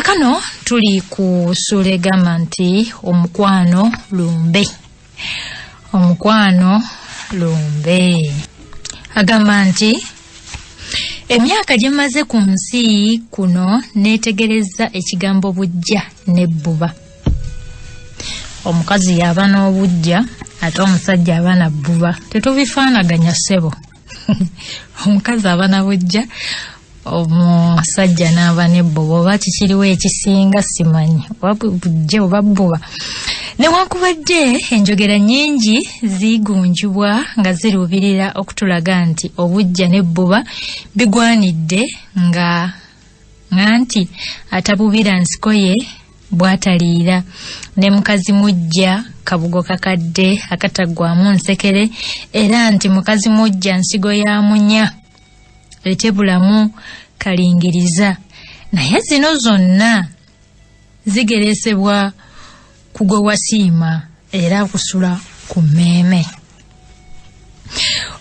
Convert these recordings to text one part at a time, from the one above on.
Kakano tuli ku sura egamba nti omukwano lumbe. Omukwano lumbe. Agamba nti emyaka gye maze ku nsi kuno neetegereza ekigambo bujja n'ebbuba. Omukazi yaba n'obujja ate omusajja aba na bbuba. Tetubifaanaganya ssebo. Omukazi aba na bujja, omusajja n'aba n'ebbuba. Oba kikiriwo ekisinga simanyi, oba bujja oba bbuba. Newankubadde enjogera nnyingi zigunjibwa nga zirubirira okutulaga nti obujja n'ebbuba bigwanidde nga nti atabubira nsiko ye bw'ataliira, ne mukazi mujja kabugo kakadde akataggwamu nsekere, era nti mukazi mujja nsigo ya munya etebulamu kalingiriza. Naye zino zonna zigeresebwa kugwe wasiima era kusula ku mmeeme.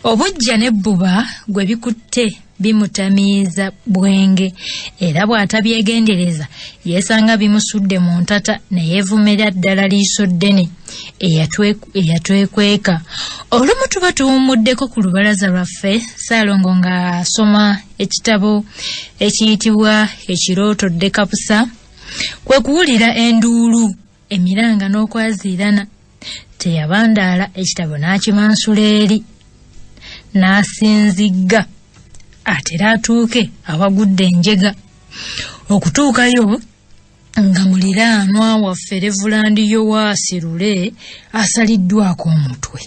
Obujja n'ebbuba gwe bikutte bimutamiiza bwenge, era bw'atabyegendereza yeesanga bimusudde mu ntata ne yeevumira ddala liiso ddene eyatwekweka. Olumu tuba tuwummuddeko ku lubalaza lwaffe Ssaalongo ng'asoma ekitabo ekiyitibwa Ekirooto Dekapusa, kwe kuwulira enduulu, emiranga n'okwaziirana. Teyabandaala, ekitabo n'akimansula eri n'asinzigga atera atuuke awagudde enjega. Okutuukayo nga muliraanwa waffe Levulandi Yowaasi Lule asaliddwako omutwe.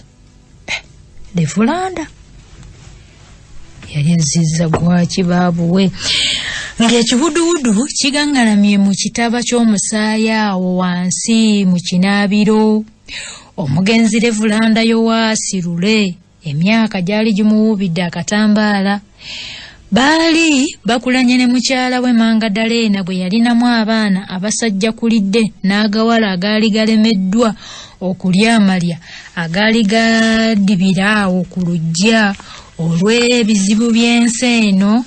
Levulanda yali azizza gwaki baabuwe, ng'ekiwuduwudu kigangalamye mu kitaba ky'omusaayi awo wansi mu kinaabiro. Omugenzi Levulanda Yowaasi Lule emyaka gyali gimuwuubidde akatambaala. Baali bakulanye ne mukyala we Manga Daleena bwe yalinamu abaana abasajja kulidde n'agawala agaali galemeddwa okulyamalya, agaali gadibira awo ku luggya olw'ebizibu by'ensi eno,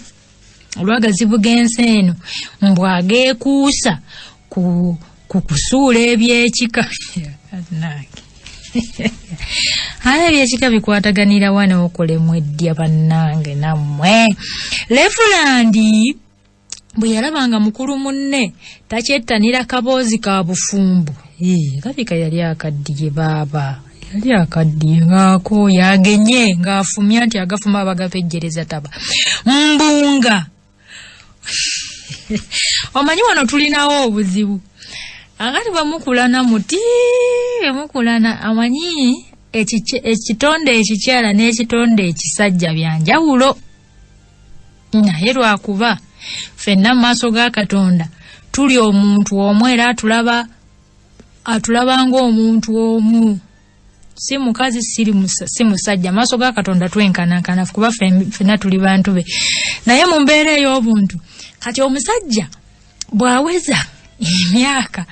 olw'agazibu g'ensi eno, mbwageekuusa ku kusuula ebyekika. Ate ebyekika bikwataganira wano okolemu eddya bannange nammwe. Levulandi bwe yalabanga mukulu munne takyettanira kaboozi ka bufumbu, labika yali akaddiye baaba, yali akaddiye ng'ako yagenye ng'afumya nti agafuma abagapejjereza taba mbunga. Omanyi wano tulinawo obuzibu. Agati bamukulana muti mukulana, amanyi ekitonde ekikyala n'ekitonde ekisajja byanjawulo. Naye lwakuba ffenna mu maaso ga Katonda tuli omuntu omu era atulaba ng'omuntu omu, si mukazi si musajja. Maaso ga Katonda twenkanankana kuba ffenna tuli bantu be. Naye mu mbeera ey'obuntu kati omusajja bw'aweza emyaka,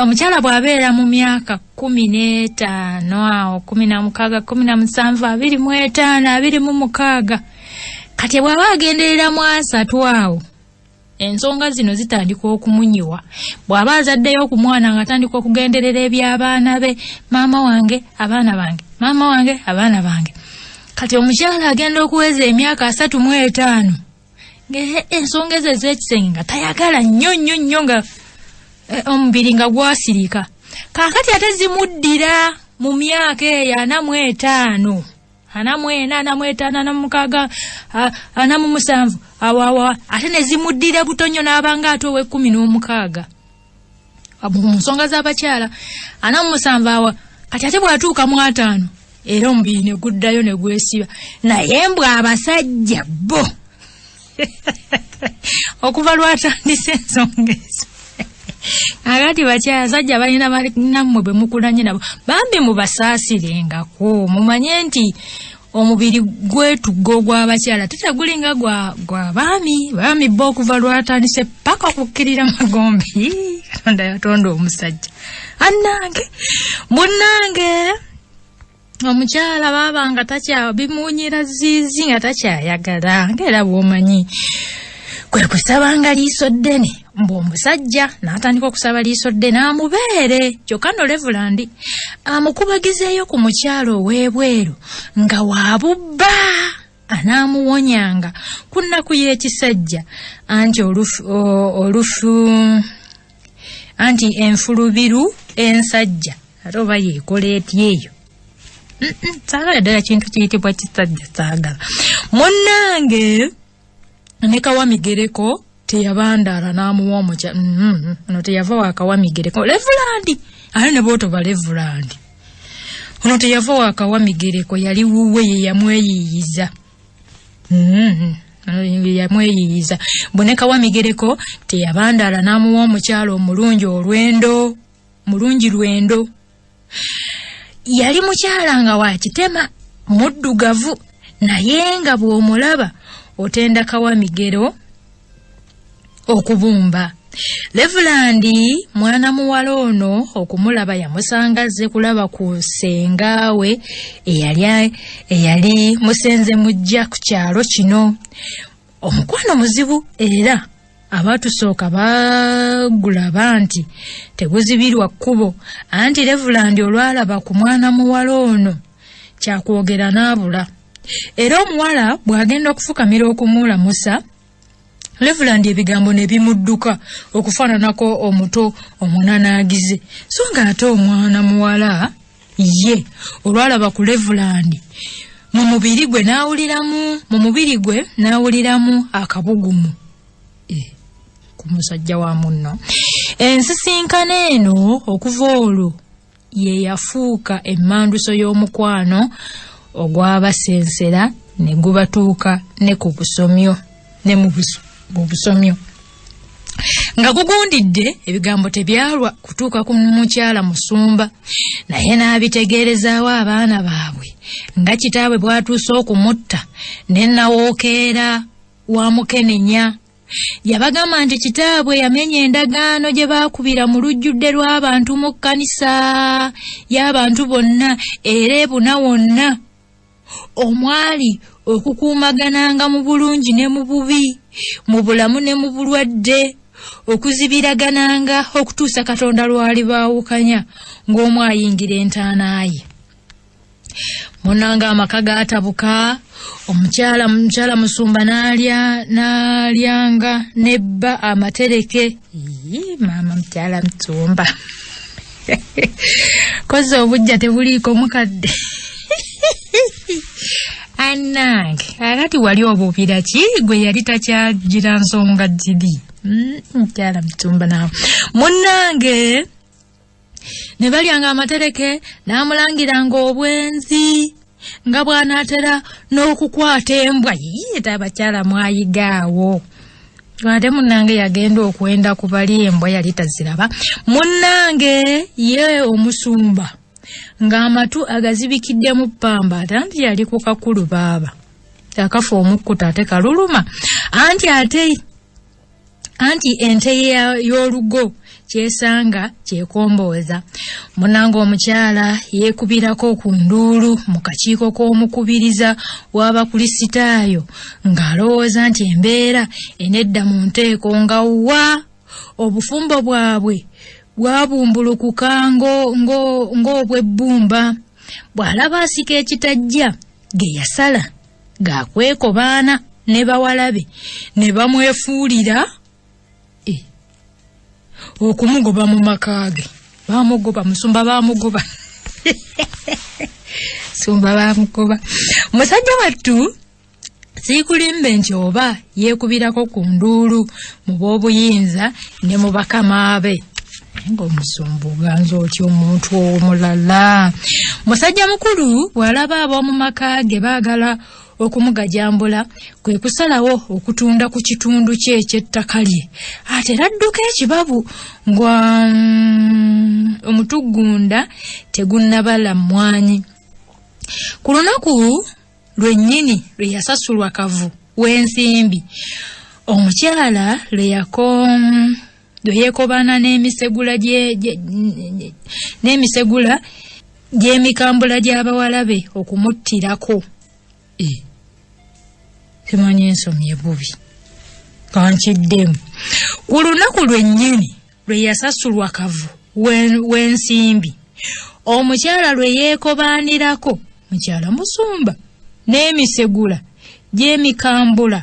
omukyala bw'abeera mu myaka 15 awo 16, 17, 25, 26, kati bw'aba agenderera mu 3 awo ensonga zino zitandika okumunyiwa. Bw'aba azaddeyo ku mwana ng'atandika okugenderera eby'abaana be, maama wange abaana bange, maama wange abaana bange. Kati omukyala agenda okuweza emyaka 35 ensonga ezo ez'ekisenge nga tayagala nnyo nga omubiri nga gwasirika. Kaakati ate zimuddira mu myaka eyo 45, 45, 46, awawa ate ne zimuddira butonyo n'abanga ate owe16 mu nsonga z'abakyala 47 awa. Kati ate bw'atuuka mu 5 era omubiri ne guddayo ne gwesiba. Naye mbw abasajja bo okuva lwatandise ensonga ezo agati bakyala sajja balina nammwe bwe mukulanye nabo bambi mubasaasirengako, mumanye nti omubiri gwetuggo gw'abakyala tetagulinga gwa baami bo okuva lwatandise paka okukkirira magombe. Katonda yatonda omusajja annange munnange. Omukyala baba nga takya bimunyira zizi nga takyayagala, ng'era bw'omanyi kwe kusabanga liiso ddene mbo omusajja n'atandika okusaba liiso dde n'amubeere kyokka no Reverand amukubagizeeyo ku mukyalo ow'ebweru nga waabubba anaamuwonyanga ku nnaku y'ekisajja anti anti enfulubiru ensajja ate oba yeekola etya eyo saagala ddala kintu kiyitibwa kisajja saagala munnange ne Kawamigereko teyabandaala n'amuwa omukya ono teyava wa Kawamigereko Reverand ate ne bootoba Reverand ono teyava wa Kawamigereko yali wuwe ye yamweyiyiza yamweyiyiza bone Kawamigereko teyabandaala n'amuwa omukyalo mulungi lwendo yali mukyala nga wa kitema muddugavu naye nga bw'omulaba otenda Kawamigero okubumba. Reverand mwana muwala ono okumulaba yamusanga azze kulaba ku sengaawe eyali musenze mujja ku kyalo kino. Omukwano muzibu era abatusooka bagulaba nti teguzibirwa kkubo anti Reverand olwalaba ku mwana muwala ono kyakwogera n'abula. Era omuwala bw'agenda okufukamira okumulamusa Reverand ebigambo ne bimudduka okufaananako omuto omunanaagize so ng'ate omwana muwala ye olwalaba ku Reverand mu mubiri gwe n'awuliramu akabugumu ku musajja wa munno. Ensisinkano eno okuva olwo ye yafuuka emmanduso y'omukwano ogw'abasensera ne gubatuuka ne ku busomyo ne mu busomyo nga gugundidde ebigambo tebyalwa kutuuka ku mukyala musumba naye n'abitegeerezaawo abaana baabwe nga kitaabwe bw'atuuse okumutta ne nawookeera wa mukenenya. Yabagamba nti kitaabwe yamenya endagaano gye baakubira mu lujjudde lw'abantu mu kkanisa y'abantu bonna era ebuna wonna omwali okukuumagananga mu bulungi ne mu bubi mu bulamu ne mu bulwadde okuzibiragananga okutuusa Katonda lwali baawukanya ng'omu ayingira entaana ye. Munanga amaka gaatabuka omukyala musumba n'alyanga nebba amatereke maama mukyala musumba kozi obujja tebuliiko mukadde anange akati wali obuubira ki gwe yali takyagira nsonga ziri mukyala musumba naawe munnange ne balyanga amatereke n'amulangiranga obwenzi nga bw'anaatera n'okukwata embwa yiyita abakyala mwayigaawo ate munnange yagenda okwenda ku bali embwa yali taziraba. Munnange ye omusumba ng'amatu agazibikidde mu ppamba ate anti yali ku kakulu baaba akafa omukkuta ate kaluluma anti ente y'olugo kyesanga kyekombooza. Munanga omukyala yeekubirako ku nduulu mu kakiiko k'omukubiriza w'abakulisitaayo ng'alowooza nti embeera enedda mu nteeko nga wa obufumbo bwabwe bwabumbulukuka ng'obwebbumba. Bw'alaba asika ekitajja ge yasala gakwekobaana ne bawalabe ne bamwefuulira okumugoba mu makaage. Bamugoba musumba bamugoba sumba bamugoba. Musajja wattu siikulimbe nti oba yeekubirako ku nduulu mu b'obuyinza ne mu bakama be ng'omusumba oganza otya omuntu omulala. Musajja mukulu bw'alaba ab'omu makaage baagala okumugajambula kwe kusalawo okutunda ku kitundu kye eky'ettaka lye ate radduka ekibabu ngwa omutugunda tegunnabala mmwanyi. Ku lunaku lwennyini lwe yasasulwa kavu w'ensimbi omukyala lwe yeekobana n'emisegula gy'emikambula gy'abawalabe okumuttirako. Simanyi ensomye bubi kankiddemu. Ku lunaku lwennyini lwe yasasulwa Kavu w'ensimbi, omukyala lwe yeekobaanirako mukyala Musumba n'emisegula gy'emikambula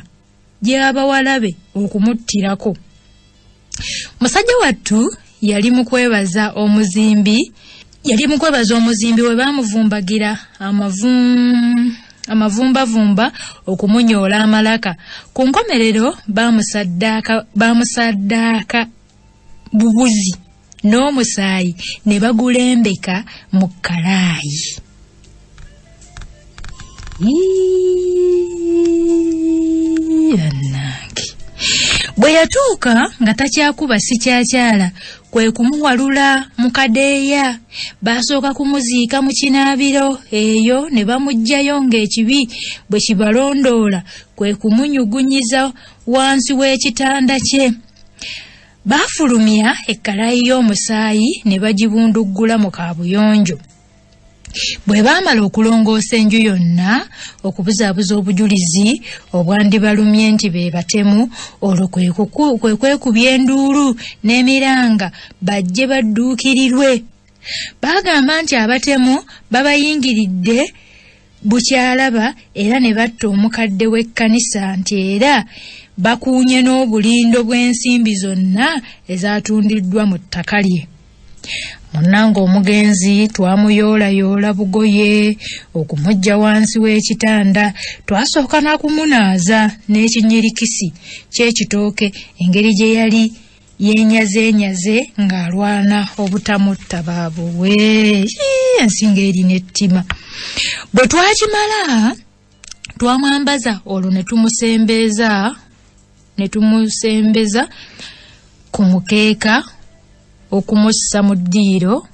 gy'abawalabe okumuttirako. Musajja wattu yali mu kwebaza omuzimbi we baamuvumbagira amavumbavumba okumunyoola amalaka. Ku nkomerero baamusaddaaka bubuzi n'omusaayi ne bagulembeka mu kalaayi. Bwe yatuuka nga takyakuba sikyakyala, kwe kumuwalula mu kadeeya. Baasooka kumuziika mu kinaabiro eyo ne bamuggyayo ng'ekibi bwe kibalondoola, kwe kumunyugunyiza wansi w'ekitanda kye. Baafulumya ekkalaayi y'omusaayi ne bagibunduggula mu kaabuyonjo. Bwe baamala okulongoosa enju yonna okubuzaabuza obujulizi obwandibalumye nti be batemu, olwo kwe kwekubya enduulu n'emiranga bajje badduukirirwe. Baagamba nti abatemu babayingiridde bukyalaba era ne batta omukadde w'ekkanisa nti era bakuunye n'obulindo bw'ensimbi zonna ezatundiddwa mu ttaka lye. Munnanga omugenzi twamuyoolayoola bugoye okumuggya wansi w'ekitanda, twasooka na kumunaaza n'ekinyirikisi ky'ekitooke, engeri gye yali yeenyazenyaze ng'alwana obutamutta baabuwe. Ensinga erina ettima. Bwe twakimala twamwambaza, olwo ne tumusembeza ku mukeeka okumussa mu ddiiro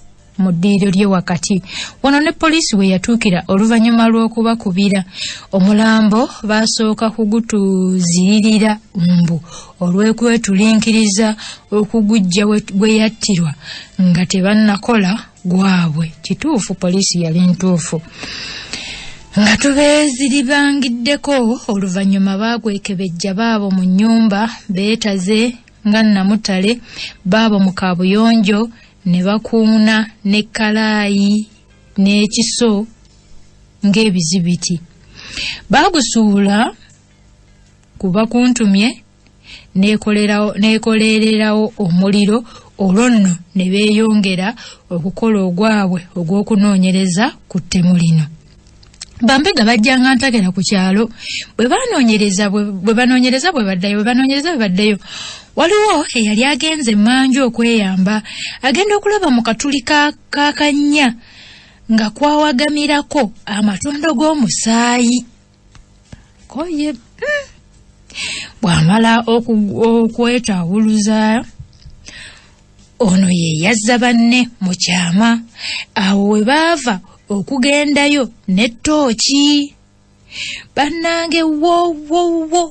lye wakati. Wano ne poliisi we yatuukira oluvannyuma lw'okubakubira. Omulambo baasooka kugutuziririra mbu olw'okwetulinkiriza okuguggya bwe yattirwa nga tebannakola gwabwe. Kituufu poliisi yali ntuufu. Nga tubeeziribangiddeko, oluvannyuma baagwekebejja baabo mu nnyumba beetaze nga Namutale, baabo mu kaabuyonjo ne bakuuna n'ekkalaayi n'ekiso ng'ebizibiti. Baagusuula ku bakuntumye n'ekolererawo omuliro, olwo nno ne beeyongera okukola ogwabwe ogw'okunoonyereza ku ttemu lino. Bambega bajjanga ntagera ku kyalo bwe banoonyereza bwe baddayo. Waliwo eyali agenze manju okweyamba, agenda okulaba mu katuli kakannya nga kwawagamirako amatondo g'omusaayi. Koye bw'amala okwetawuluza, ono ye yazza banne mu kyama. Awo we baava okugendayo n'ettooki, bannange wo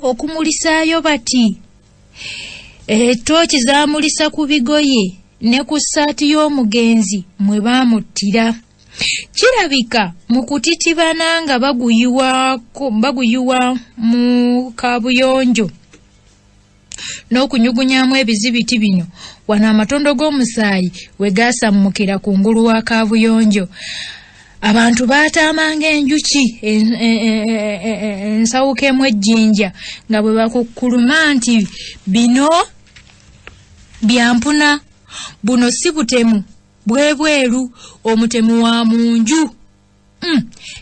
okumulisaayo bati. Ettooki zaamulisa ku bigoye ne ku ssaati y'omugenzi mwe baamuttira. Kirabika mu kutitibana nga baguyiwa mu kaabuyonjo n'okunyugunyamu ebizibiti bino, wano amatondo g'omusaayi we gaasammukira kungulu wa kaabuyonjo. Abantu baataamanga enjuki ensawukemu ejjinja nga bwe bakukkuluma nti bino byampuna, buno si butemu bwebweru, omutemu wa munju.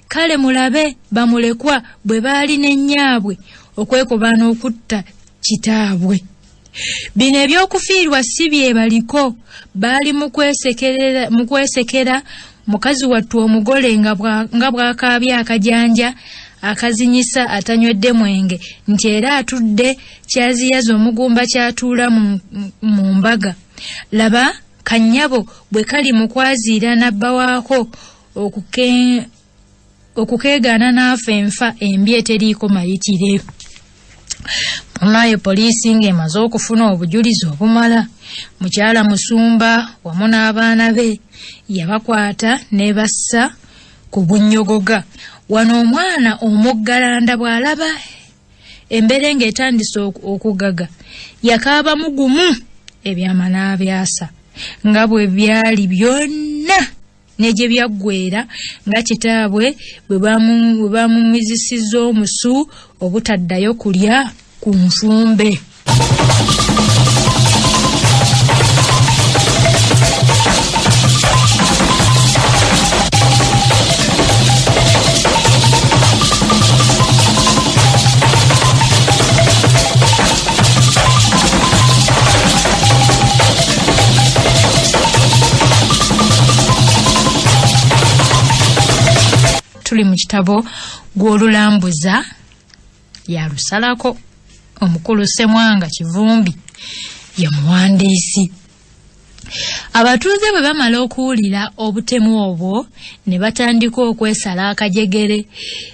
Kale mulabe bamulekwa bwe baali n'ennyaabwe okwekobaana okutta kitaabwe. Bino ebyokufiirwa si byebaliko, baali mu kwesekera mukazi wattu omugole nga bw'akaabya akajanja akazinyisa atanywedde mwenge nti era atudde kyaziyaza omugumba kyatuula mu mbaga. Laba kannyabo bwe kali mu kwaziira nabba waako okukeegaana n'afa enfa embi eteriiko mayitire. Munaye poliisi ng'emaze okufuna obujulizi obumala, mukyala Musumba wamu n'abaana be yabakwata ne bassa ku bunnyogoga. Wano omwana omuggalanda bw'alaba emberenge etandise okugaga yakaaba mugumu ebyama n'abyasa nga bwe byali byonna neje byaggwera nga kitaabwe bwe bamumizisiza omusu obutaddayo kulya ku nfumbe. Tuli mu kitabo gw'olulambuza yalusalako omukulu Ssemwanga Kivumbi ye muwandiisi. Abatuuze bwe bamala okuwulira obutemu obwo ne batandika okwesala akajegere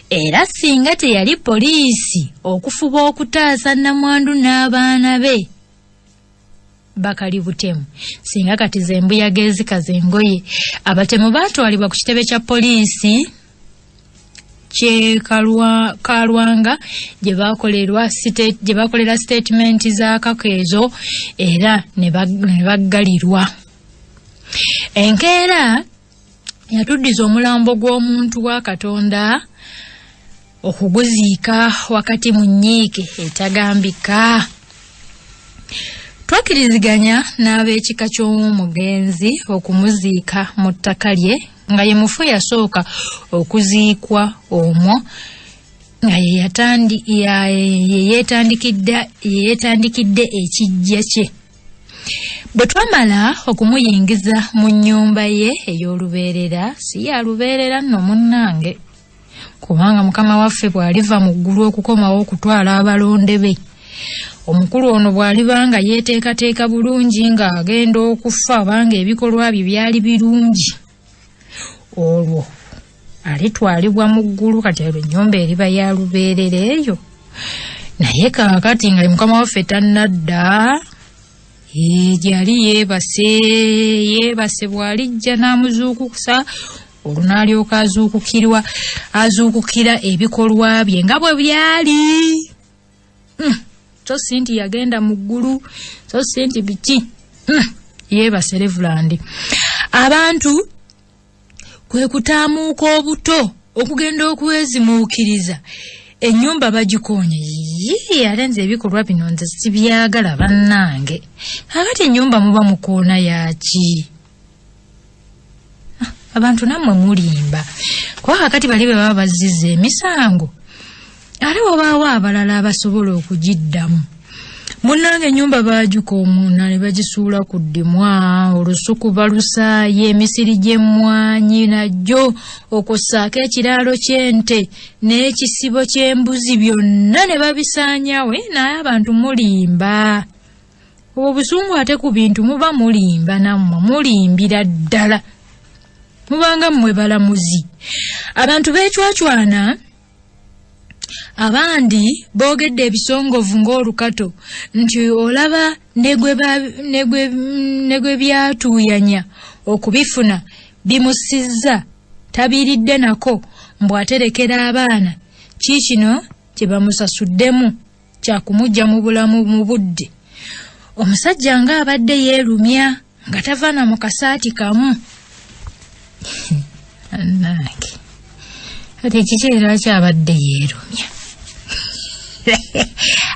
era singa teyali poliisi okufuba okutaasa nnamwandu n'abaana be bakali butemu. Singa kati zembuyaga ezikaza engoye abatemu baatwalibwa ku kitebe kya poliisi kye Kalwanga gye bakolera statement za kakeezo era ne baggalirwa. Enkeera yatuddiza omulambo gw'omuntu wa Katonda okuguziika wakati mu nnyiike etagambika. Twakiriziganya n'ab'ekika ky'omugenzi okumuziika mu ttaka lye nga ye mufu yasooka okuziikwa omwo nga yeetandikidde ekijja kye. Bwe twamala okumuyingiza mu nnyumba ye ey'olubeerera, si ya lubeerera nno munnange, kubanga Mukama waffe bw'aliva mu ggulu okukomawo okutwala abalonde be, omukulu ono bw'alibanga yeeteekateeka bulungi ng'agenda okufa abanga ebikolwa bye byali birungi, olwo alitwalibwa mu ggulu kati ennyumba eriba ya lubeerera eyo. Naye kaakati nga Mukama waffe tannadda, gyali yeebase bw'alijja n'amuzuukusa olwo n'alyoka azuukukira ebikolwa bye nga bwe byali. So si nti yagenda mu ggulu, so si nti biki. Yeebase Reverand. Abantu kwe kutaamuuka obuto okugenda okwezimuukiriza ennyumba bagikoonye. Ate nze ebikolwa bino nze sibyagala bannange. Kakati ennyumba muba mukoona yaki? Abantu nammwe mulimba. Kuba kakati bali be baba bazizza emisango, ate wabaawo abalala abasobola okugiddamu. Munnange ennyumba baagikoomuuna ne bagisuula ku ddimwa, olusuku balusaaye, emisiri gy'emmwanyi najjo, okussaako ekiraalo ky'ente n'ekisibo ky'embuzi byonna ne babisaanyawe. Naye abantu mulimba. Obusungu ate ku bintu muba mulimba, nammwe mulimbira ddala, mubanga mmwe balamuzi. Abantu beecwacwana, abandi boogedde ebisongovu ng'olukato nti olaba ne gwe byatuuyanya okubifuna bimusizza tabiiridde nako mbw aterekera abaana kiikino kye bamusasuddemu kyakumujja mu bulamu mu budde. Omusajja ng'abadde yeerumya nga tavaana mu kasaati kamu. Annange ate kiki kyabadde yeerumya?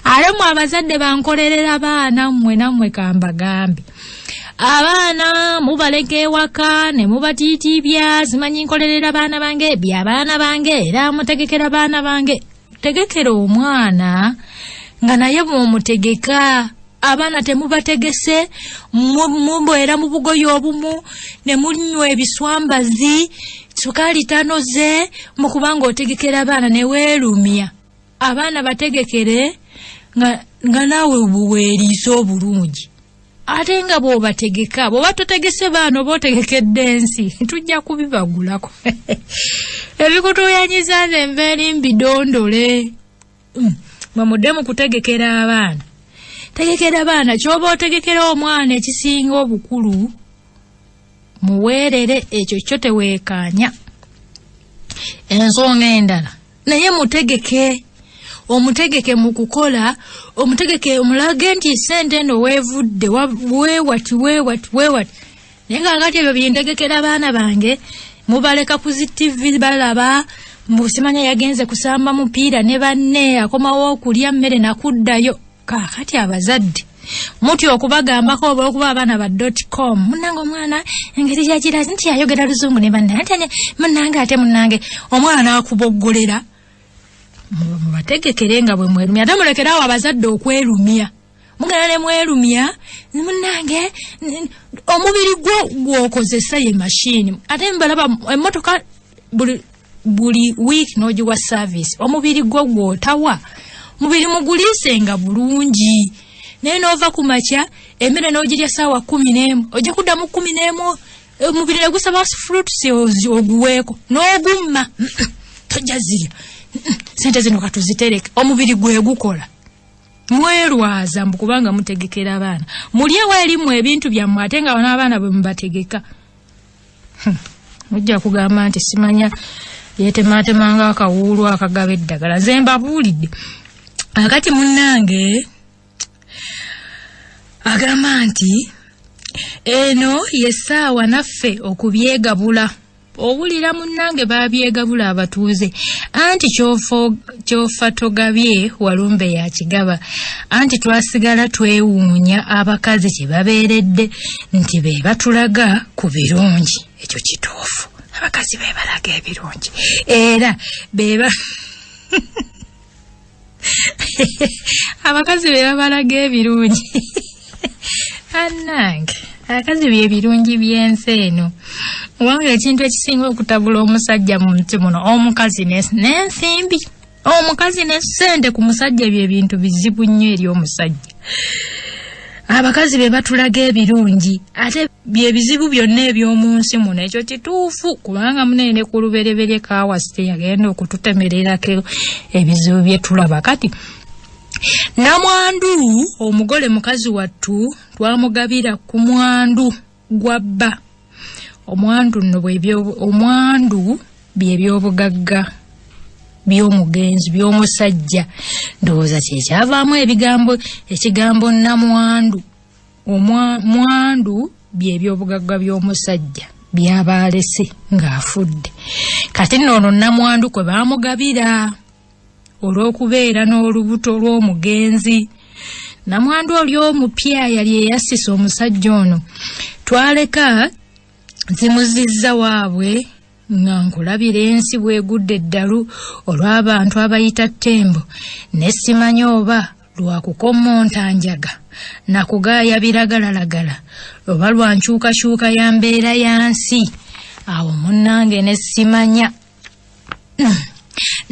Ale mwe abazadde bankolerera baana mmwe nammwe kambagambe. Abaana mubaleka ewaka ne mubatiitibya, simanyi nkolerera baana bange by'abaana bange era mutegekera baana bange. Tegekera omwana nga naye bw'omutegeka. Abaana temubategese, mubeera mu bugoye obumu ne munywa ebiswambazi, sukaali tanoze, mukubanga otegekera abaana ne weerumya. Abaana bategekere nga naawe buweeriisa obulungi. Ate nga bw'obategeka, bw'oba totegese baana oba otegekedde ensi, tujja kubibagulako. Ebikutuuyanyiza nze mbeeri mbidondole. Mwe mudde mu kutegekera abaana. Tegekera abaana ky'oba otegekera omwana ekisinga obukulu, muweerere ekyo kyo teweekaanya. Ensonga endala naye mutegeke. omutegeke mu kukola omutegeke omulage nti sente eno weevudde weewati naye ng'akati ebyo byentegekera abaana bange mubaleka ku zi TV balaba musimanya yagenze kusamba mupiira ne banne akomawo okulya mmere nakuddayo kaakati abazadde muti okubagambako oba okuba abaana ba .com munnange omwana engeri yakirazi nti ayogera luzungu ne banne ate munnange ate munnange omwana n'akuboggolera mubategekere nga bwe mwerumya ate mulekerawo abazadde okwerumya mugana ne mwerumya munnange omubiri gwokozesa ye machine ate mbalaba emmotoka buli week n'ogiwa service omubiri gwotawa mubiri muguliisenga bulungi naye n'ova ku makya emmere n'ogirya ssaawa 11 ojja kuddamu 11 omubiri ne gusaba fruits oguweeko n'ogumma tojja zirya sente zino katuzitereke omubiri gwe gukola mwerwaza mbu kubanga mutegekera abaana mulyewo erimu ebintu byammwe ate nga n'abaana bwe mubategeka ojja kugamba nti simanya yeetematemanga akawuulu akagaba eddagala nze mbabuulidde akati munnange agamba nti eno yessaawa naffe okubyegabula owulira munnange babyegabula abatuuze anti kyofa togabye walumbe ya kigaba anti twasigala twewuunya abakazi kye babeeredde nti be batulaga ku birungi ekyo kituufu abakazi be balaga ebirungi era beba abakazi be babalaga ebirungi annange abakazi bye birungi by'ensi eno wabula ekintu ekisinga okutabula omusajja mu nsi muno omukazi n'ensimbi omukazi n'essente ku musajja bye bintu bizibu nnyo eri omusajja abakazi be batulaga ebirungi ate bye bizibu byonna eby'omu nsi muno ekyo kituufu kubanga munene ku lubereberye kaawasite yagenda okututemererako ebizibu bye tulaba kati namwandu omugole mukazi wattu twamugabira ku mwandu gwa bba omwandu nno omwandu by'ebyobugagga by'omugenzi by'omusajja ndowooza kyekyavaamu ekigambo namwandu mwandu by'ebyobugagga by'omusajja by'abaalese ng'afudde kati noono namwandu kwe baamugabira olw'okubeera n'olubuto lw'omugenzi namwandu oli omupya yali eyassisa omusajja ono twaleka zimuzizza waabwe nga nkulabira ensi bwegudde eddalu olw'abantu abayita ttembo ne simanya oba lwakukommonta njaga nakugaaya biragalalagala oba lwankyukakyuka ya mbeera ya nsi awo munnange ne simanya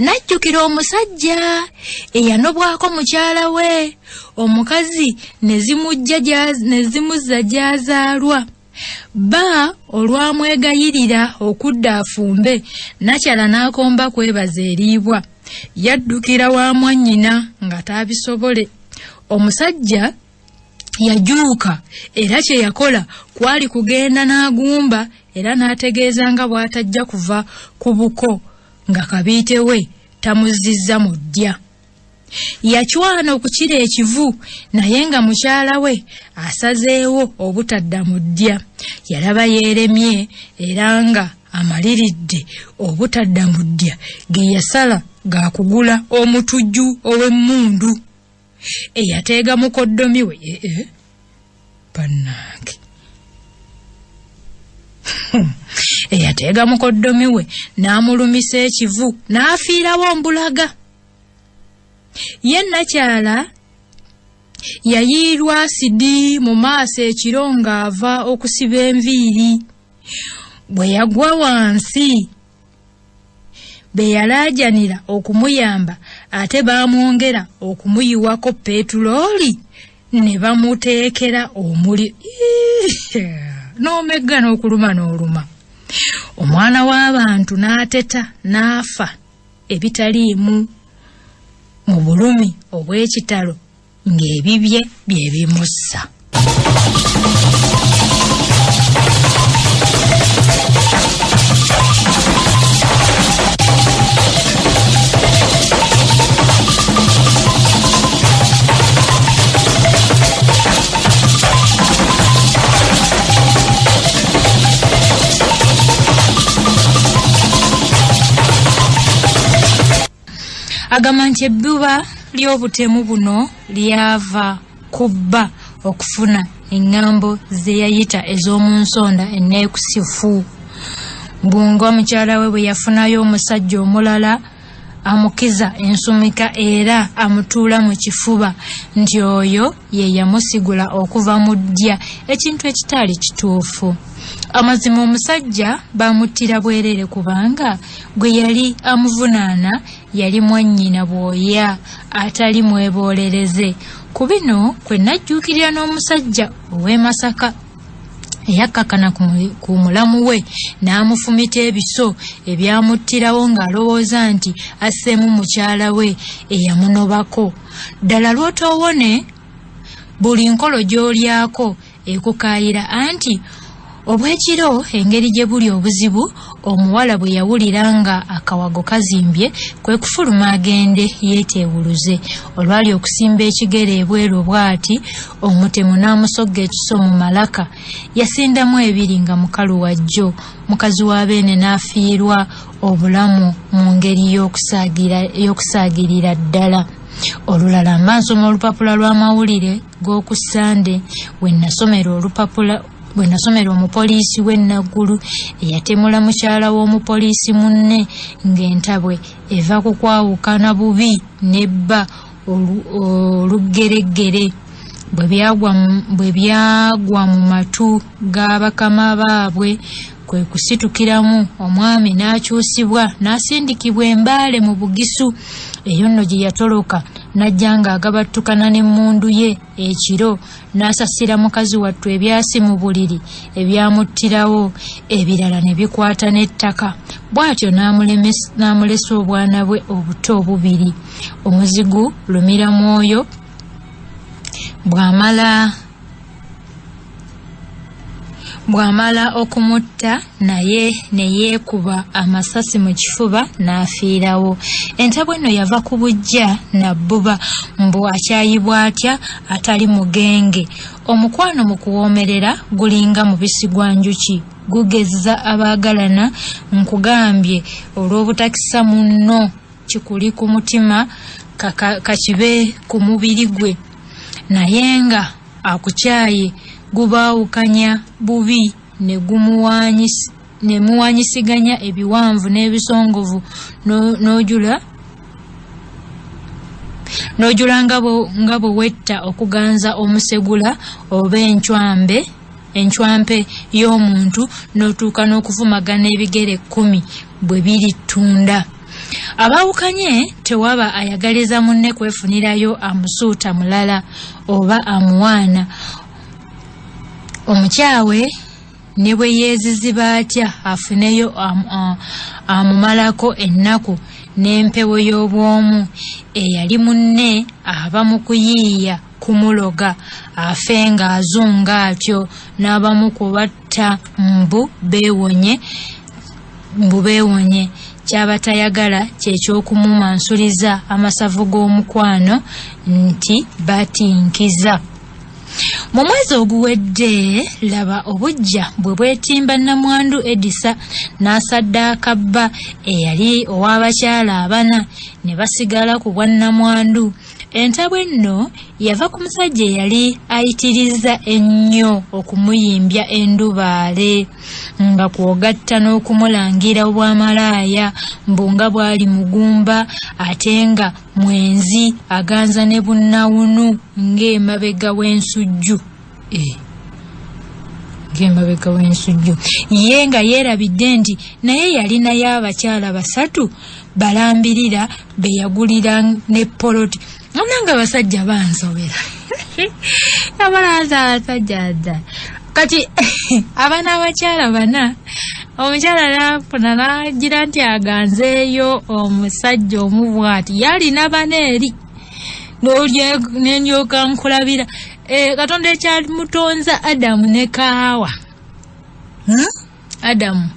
najjukira omusajja eyanobwako mukyala we omukazi ne zimuzza gy'azaalwa bba olwamwegayirira okudda afumbe nakyala n'akomba kwebaza eriibwa yaddukira wa mwannyina nga taabisobole omusajja yajuuka era kye yakola kwali kugenda n'agumba era n'ategeeza nga bw'atajja kuva ku buko nga kabiite we tamuzizza mu ddya yacwana okukira ekivu naye nga mukyala we asazeewo obutadda mu ddya yalaba yeeremye era nga amaliridde obutadda mu ddya ge yasala gaakugula omutujju ow'emmundu eyateega mukoddomi we bannange eyateega mukoddomi we n'amulumisa ekivu n'afiirawo mbulaga ye nakyala yayiirwa asidi mu maaso ekiro ng'ava okusiba enviiri bwe yagwa wansi be yalaajanira okumuyamba ate baamwongera okumuyiwako petulooli ne bamuteekera omuli n'omegga n'okuluma n'oluma omwana w'abantu n'ateta n'afa ebitaliimu mu bulumi obw'ekitalo ng'ebibye bye bimussa. agamba nti ebbuba ly'obutemu buno lyava kubba okufuna engambo ze yayita ez'omu nsonda enneekusifu. Bunga mukyala we bwe yafunayo omusajja omulala amukiza ensumika era amutuula mu kifuba nti oyo ye yamusigula okuva mu ddya, ekintu ekitaali kituufu. Amazima omusajja bamuttira bwerere kubanga gwe yali amuvunaana yali mwannyina bwoya atali mwebolereze. Ku bino kwe najjuukirira n'omusajja ow'e Masaka eyakkakana ku mulamu we n'amufumita ebiso ebyamuttirawo ng'alowooza nti asseemu mukyala we eyamunobako. Ddala lw'otoowone buli nkolo gy'olyako ekukaayira anti obwekiro engeri gye buli obuzibu omuwala bwe yawulira nga akawago kazimbye kwe kufuluma agende yeeteewuluze. Olwali okusimba ekigere ebweru bw'ati omutemu n'amusogga ekiso mu malaka. Yasindamu ebiri nga mukalu wajjo. Mukazi wa Beene n'afiirwa obulamu mu ngeri y'okusaagirira ddala. Olulala mba nsoma olupapula lw'amawulire g'oku Sande bwe nasomera omupoliisi w'e Naggulu eyatemula mukyala w'omupoliisi munne ng'entabwe eva ku kwawukana bubi n'ebba olugeregere bwe byagwa mu matu g'abakama baabwe kwe kusitukiramu omwami n'akyusibwa n'asindikibwa embaale mu Bugisu. Eyo nno gye yatoloka n'ajja ng'agabattukana n'emmundu ye ekiro n'asasira mukazi wattu ebyasi mu buliri ebyamuttirawo, ebirala ne bikwata n'ettaka. Bw'atyo n'amulesa obwana bwe obuto obubiri. Omuzigu lumira mwoyo bw'amala okumutta naye ne yeekuba amasasi mu kifuba n'afiirawo. Entabwe eno yava ku bujja nabbuba mbu akyayibwa atya atali mugenge. Omukwano mu kuwoomerera gulinga mubisi gwa njuki, gugezza abaagalana. Nkugambye olw'obutakisa munno kikuli ku mutima kakibe ku mubiri gwe, naye nga akukyaye gubaawukanya bubi ne muwanyisiganya ebiwanvu n'ebisongovu n'ojula nga bwe wetta okuganza omusegula oba enchwampe y'omuntu n'otuuka n'okuvumagana ebigere 10 bwe biri ttunda. Abaawukanye tewaba ayagaliza munne kwefunirayo amusuuta mulala oba amuwaana. Omukyawe ne bwe yeeziziba atya afuneyo amumalako ennaku n'empewo y'obwomu, eyali munne aba mu kuyiiya kumuloga afe ng'azunga atyo, n'abamu kubatta mbu beewonye. Kyaba tayagala ky'ekyokumumansuliza amasavu g'omukwano nti batinkiza. Mu mwezi oguwedde laba obujja bwe bwetimba nnamwandu Edisa n'asaddaaka bba eyali ow'abakyala 4 ne basigala ku bwa nnamwandu. Entabwe nno yava ku musajja eyali ayitiriza ennyo okumuyimbya endubaale nga kwogatta n'okumulangira obwamalaaya mbu nga bw'ali mugumba ate nga mwenzi aganza ne bunnawunu ng'emabega w'ensujju. Ye nga yeerabidde nti naye yalinayo abakyala 3 balambirira be yagulira ne poloti. Nga basajja bansobera abalaza abasajja dda kati abaana abakyala 4 omukyala n'afuna n'agira nti aganzeeyo omusajja omubwati yalina 4 eri n'endyoka nkulabira Katonda ekyamutonza Adamu ne Kaawa. Adamu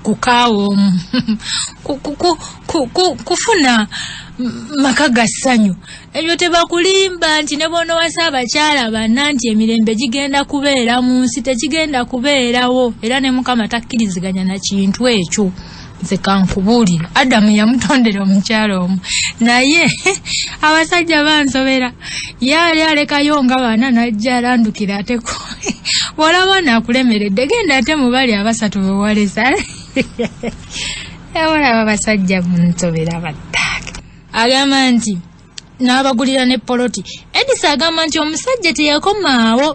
ku Kaawa omu kufuna maka ga ssanyu. Ebyo tebakulimba nti ne bw'onowasa abakyala 4 nti emirembe gigenda kubeera mu nsi, tekigenda kubeerawo, era ne Mukama takkiriziganya na kintu ekyo. Zekankubuulira Adamu yamutondera omukyalo omu naye abasajja bansobera yali alekayo nga baana najja alandukira ateko olaba nakulemeredde genda ate mubali abasatu bewalesa yawala abasajja munsobera battake agamba nti n'abagulira ne poloti Edisa agamba nti omusajja teyakomaawo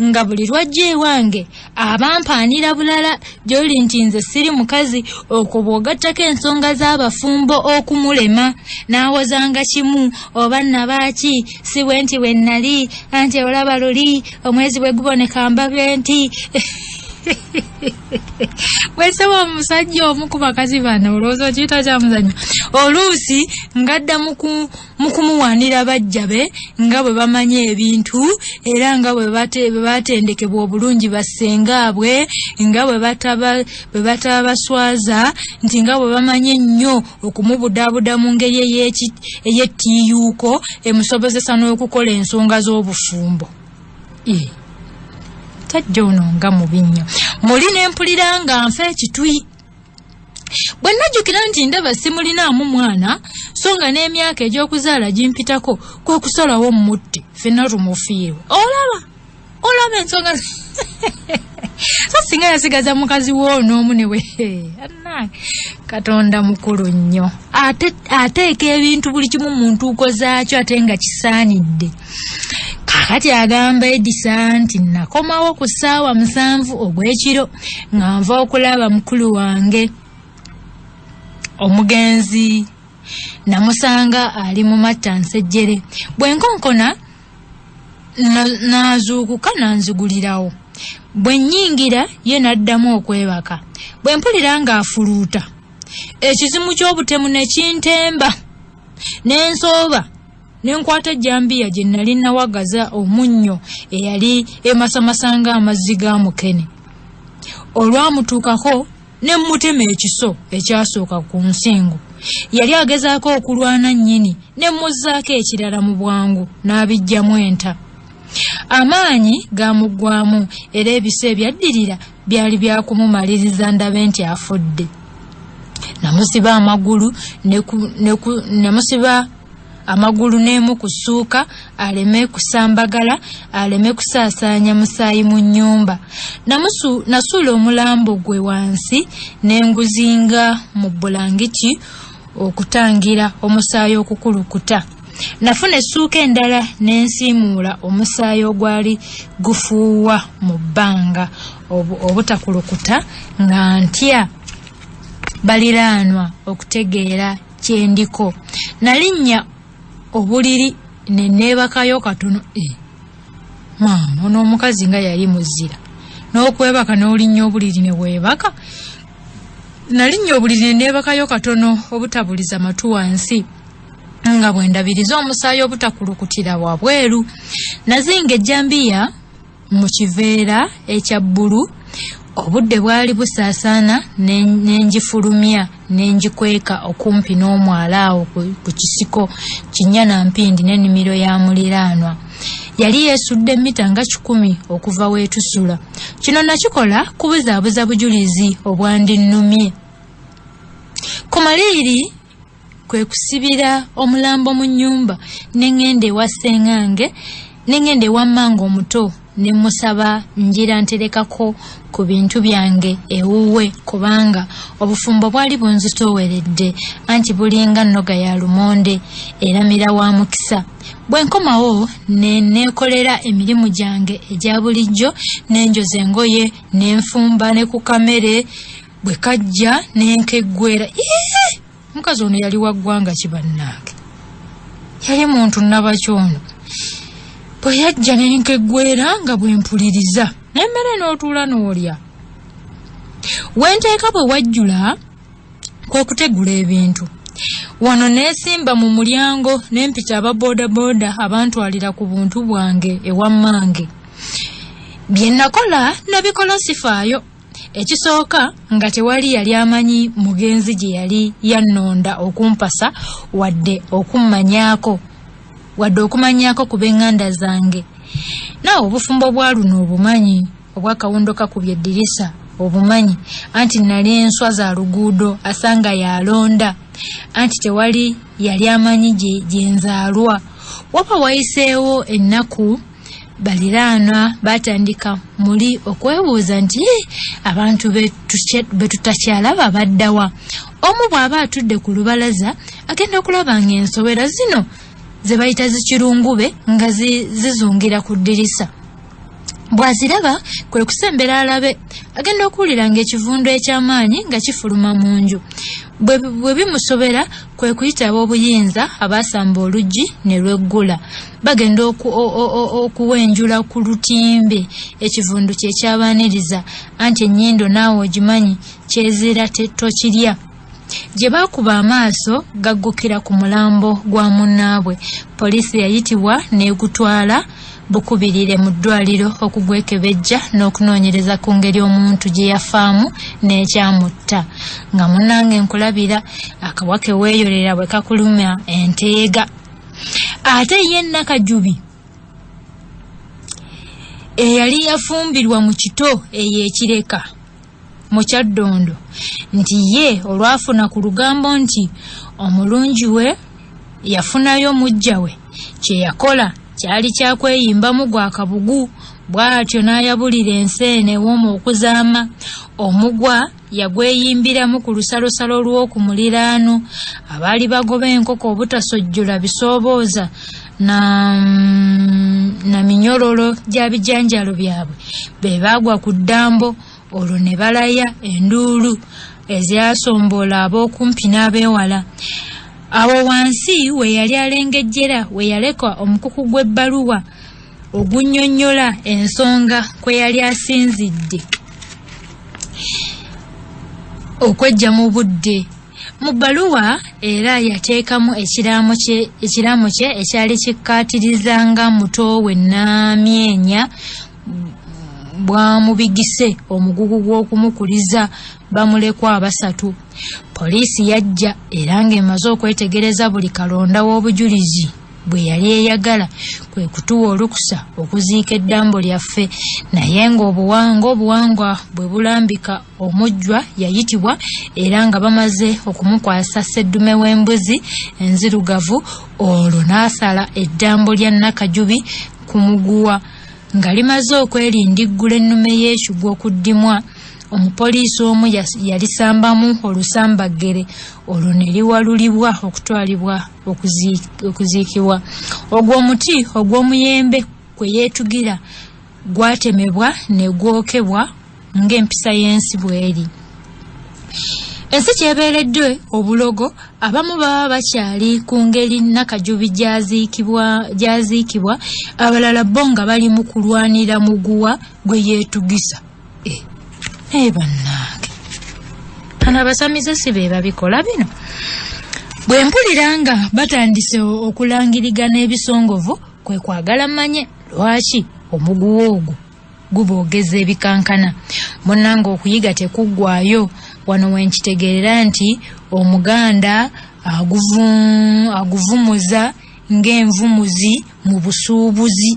nga buli lwajja ewange abampaanira bulala gy'oli nti nze siri mukazi okubwogattako ensonga z'abafumbo okumulema n'awozanga kimu oba nnabaaki si bwe nti bwe nnali anti olaba luli omwezi bwe guboneka mbabe nti wesewa omusajja omu ku bakazi bano olowooza okiyita kya muzannyo oluusi ngadda mukumuwaanira bajja be nga bwe bamanya ebintu era nga bwe batendekebwa obulungi bassengaabwe nga bwe batabaswaza nti nga bwe bamanya ennyo okumubudaabuda mu ngeri ey'ettiiyuuko emusobozesa n'okukola ensonga z'obufumbo. Tajja ono nga mubi nnyo muli n'empulira nga nfa ekitwi bwe najjukira nti ndaba simulinaamu mwana so nga n'emyaka egy'okuzaala gimpitako kwe kusalawo mmutte ffenna tumufiirwe olaba ensonga so singa yasigaza mukazi w'onoomu newe Katonda mukulu nnyo ateeka ebintu buli kimu mu ntuuko zaakyo ate nga kisaanidde. Kakati agamba Edisa nti nakomawo ku ssaawa 7 ogw'ekiro nga nva okulaba mukulu wange omugenzi namusanga ali mu mattansejjere bwe nkonkona nazuukuka nanzigulirawo bwe nnyingira ye n'addamu okwebaka bwe mpulira ng'afuluuta ekizimu ky'obutemu ne kintemba n'ensooba nenkwata ejjambiya gye nali nawagaza omunnyo eyali emasamasanga amazzi ga mukene olwamutuukako ne mmutema ekiso ekyasooka ku nsingo yali agezaako okulwana nnyini ne muzzaako ekirala mu bwangu n'abijjamu enta amaanyi gamuggwamu era ebisa ebyaddirira byali byakumumaliriza ndabe nti afudde namusiba amagulu n'emu kusuuka aleme kusambagala aleme kusaasaanya musaayi mu nnyumba nasuula omulambo gwe wansi n'enguzinga mu bulangiti okutangira omusaayi okukulukuta nafuna essuuka endala n'ensiimuula omusaayi ogwali gufuuwa mu bbanga obutakulukuta nga ntya baliraanwa okutegeera kyendiko nalinnya obuliri neneebakayo katono maama ono omukazi nga yali muzira n'okwebaka n'olinnya obuliri ne weebaka nalinnya obuliri neneebakayo katono obutabuliza matu wansi nga bwe ndabiriza omusaayi obutakulukutira wabweru nazinga ejjambiya mu kiveera ekya bbulu obudde bwali busaasaana n'engifulumya n'engikweka okumpi n'omwala awo ku kisiko Kinyana Mpindi n'ennimiro ya muliraanwa yali yeesudde mita nga 10 okuva weetusula kino nakikola kubuzaabuza bujulizi obwandinnumye ku maliiri kwe kusibira omulambo mu nnyumba n'engenda ewa ssengange n'engenda ewa mmange omuto ne musaba njira nterekako ku bintu byange ewuwe kubanga obufumbo bwali bunzitooweredde anti bulinga nnoga ya lumonde eramira wa mukisa bwe nkomawo neekolera emirimu gyange egya bulijjo n'enjoza engoye n'enfumba ne ku kamere bwe kajja n'enkeggwera mukazi ono yali wa ggwanga kibannange yali muntu nnabakyono bwe yajja n'enkeggwera nga bwe mpuliriza n'emmere n'otuula n'olya wenteeka bwe wajjula kwe kutegula ebintu wano neesimba mu mulyango n'empita ababoodaboda abantwalira ku buntu bwange ewa mmange bye nakola nabikola sifaayo ekisooka nga tewali yali amanyi mugenzi gye yali yannonda okumpasa wadde okumanyaako ku b'eŋŋanda zange naawe obufumbo bwa luno obumanyi obwakawundo kakubye eddirisa obumanyi anti nali enswa za luguudo asanga yalonda anti tewali yali amanyi gyenzaalwa. Waba wayiseewo ennaku baliraanwa batandika muli okwebuuza nti abantu betutakyalaba baddawa. Omu bw'aba atudde ku lubalaza agenda okulaba ng'ensowera zino ze bayita zikirungube nga zizungira ku ddirisa. Bw'aziraba kwe kusembera alabe agenda okuwulira ng'ekivundu eky'amaanyi nga kifuluma mu nju. Bwe bimusobera kwe kuyita ab'obuyinza abaasamba oluggi ne lweggula. Bagenda okuwenjula ku lutimbe ekivundu kye kyabaaniriza anti ennyindo naawe ogimanyi kyezira tokirya. Gye baakuba amaaso gaggukira ku mulambo gwa munnaabwe. Poliisi yayitibwa n'egutwala bukubirire mu ddwaliro okugwekebejja n'okunoonyereza ku ngeri omuntu gye yafaamu n'ekyamutta. Nga munnange nkulabira akawake weeyolera bwe kakuluma enteega. Ate ye Nakajubi eyali yafumbirwa mu kito ey'ekireka mu Kyaddondo nti ye olwafuna ku lugambo nti omulungi we yafunayo mujja we kye yakola kyali kyakweyimbamu gwa kabugu. Bw'atyo n'ayabulira enseene w'omu okuzaama. Omugwa yagweyimbiramu ku lusalosalo lw'oku muliraano. Abaali bagoba enkoko obutasojjola bisoobooza na minyololo gya bijanjalo byabwe be baagwa ku ddambo. Olwo ne balaya enduulu ezyasomboola ab'okumpi n'abeewala. Awo wansi we yali alengejjera we yaleka omukuku gw'ebbaluwa ogunnyonnyola ensonga kwe yali asinzidde okwejja mu budde. Mu bbaluwa era yateekamu ekiraamo kye ekyali kikkaatirizanga muto we Namyenya bwamubigise omugugu gw'okumukuliza bamulekwa abasatu. Poliisi yajja era ng'emaze okwetegereza buli kalonda w'obujulizi bwe yali eyagala kwe kutuwa olukusa okuziika eddambo lyaffe. Naye ng'obuwangwa bwe bulambika omujjwa yayitibwa era nga bamaze okumukwasa sseddume w'embuzi enzirugavu. Olwo n'asala eddambo lya Nakajubi ku muguwa nga limaze okwerindiggula ennume y'ekigwo okuddimwa. Omupoliisi omu yalisambamu olusambaggere. Olwo ne liwalulibwa okutwalibwa okuziikibwa. Ogwo omuti ogw'omuyembe kwe yeetugira gwatemebwa ne gwokebwa ng'empisa y'ensi bw'eri. Ensi kyebeereddwe obulogo. Abamu baba bakyali ku ngeri Nakajubi gyaziikibwa, abalala bo nga bali mu kulwanira muguwa gwe yeetugisa. Bannange bano abasamize si be babikola bino. Bwe mpulira nga batandise okulangirigana ebisongovu kwe kwagala mmanye lwaki omuguwa ogwo guboogeza ebikankana. Munnange okuyiga tekuggwaayo. Wano wenkitegeerera nti Omuganda aguvumuza ng'envumuzi mu busuubuzi.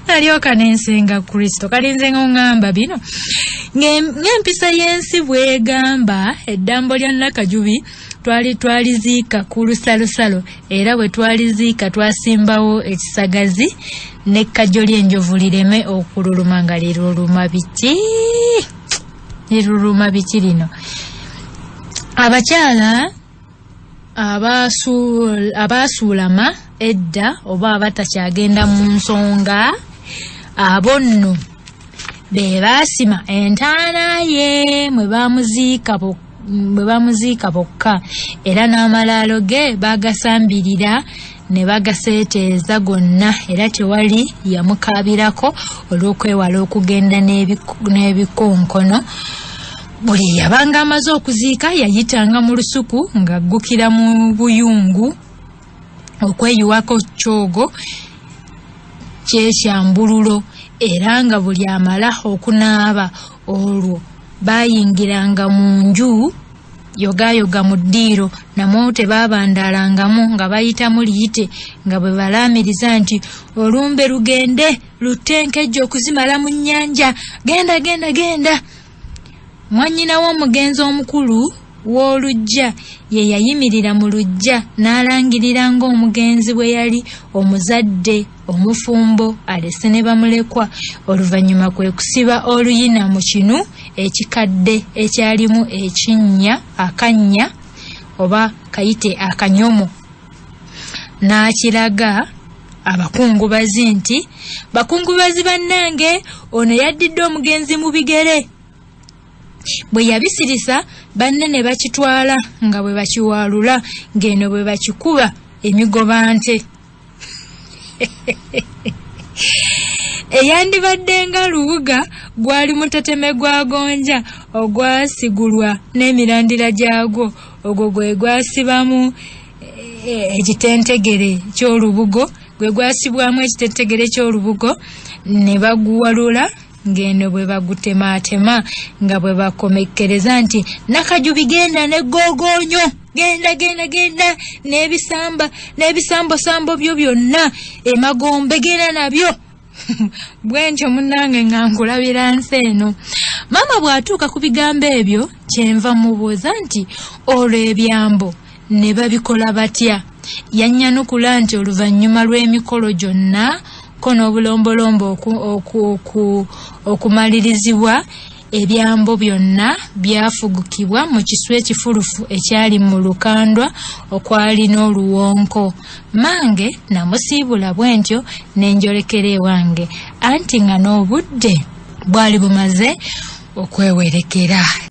Alyoka n'ensenga Kristo kalinze ng'ongamba bino ng'empisa y'ensi bw'egamba. Eddambo lya Nakajubi twaliziika ku lusalosalo era bwe twaliziika twasimbawo ekisagazi n'ekkajjo ly'enjovu lireme okululuma nga liruluma biki lino. Abakyala abaasuulama edda oba abatakyagenda mu nsonga abo nno be baasima entaana ye mwe bamuziika bokka era n'amalaalo ge bagasambirira ne bagaseeteeza gonna era tewali yamukaabirako olw'okwewala okugenda n'ebikonkono. Buli yabanga amaze okuziika yayitanga mu lusuku ng'aggukira mu buyungu okweyiwako kyogo kyekyambululo era nga buli amala okunaaba olwo bayingiranga mu nju yoga mu ddiiro namwo tebaabandalangamu nga bayitamu liyite nga bwe balaamiriza nti olumbe lugende lutenkejja okuzimala mu nnyanja genda. Mwannyina w'omugenzi omukulu w'olujja ye yayimirira mu lujja n'alangirira ng'omugenzi bwe yali omuzadde omufumbo alese ne bamulekwa. Oluvannyuma kwe kusiba oluyina mu kinu ekikadde ekyalimu akannya oba kayite akanyomo n'akiraga abakungubazi nti bakungubazi bannange ono yaddidde omugenzi mu bigere. Bwe yabisirisa banne ne bakitwala nga bwe bakiwaalula ng'eno bwe bakikuba emigobante. Eyandibadde nga lubuga gwali muteteme gwa gonja ogwasigulwa n'emirandira gyagwo, ogwo gwe gwasibamu ekitentegere ky'olubugo, gwe gwasibwamu ekitentegere ky'olubugo ne baguwalula ng'eno bwe bagutemaatema nga bwe bakomekkereza nti Nakajubi genda ne gogonyo genda n'ebisambo byo byonna emagombe genda nabyo. Bwentyo munnange nga nkulabira nsi eno. Maama bw'atuuka ku bigambo ebyo kyenva mubuuza nti olwo ebyambo ne babikola batya? Yannyanukula nti oluvannyuma lw'emikolo gyonna ko n'obulombolombo okumalirizibwa, ebyambo byonna byafugukibwa mu kiswa ekifulufu ekyali mu lukandwa okwalina oluwonko. Mange namusiibula bwentyo n'enjolekera ewange anti nga n'obudde bwali bumaze okwewerekera.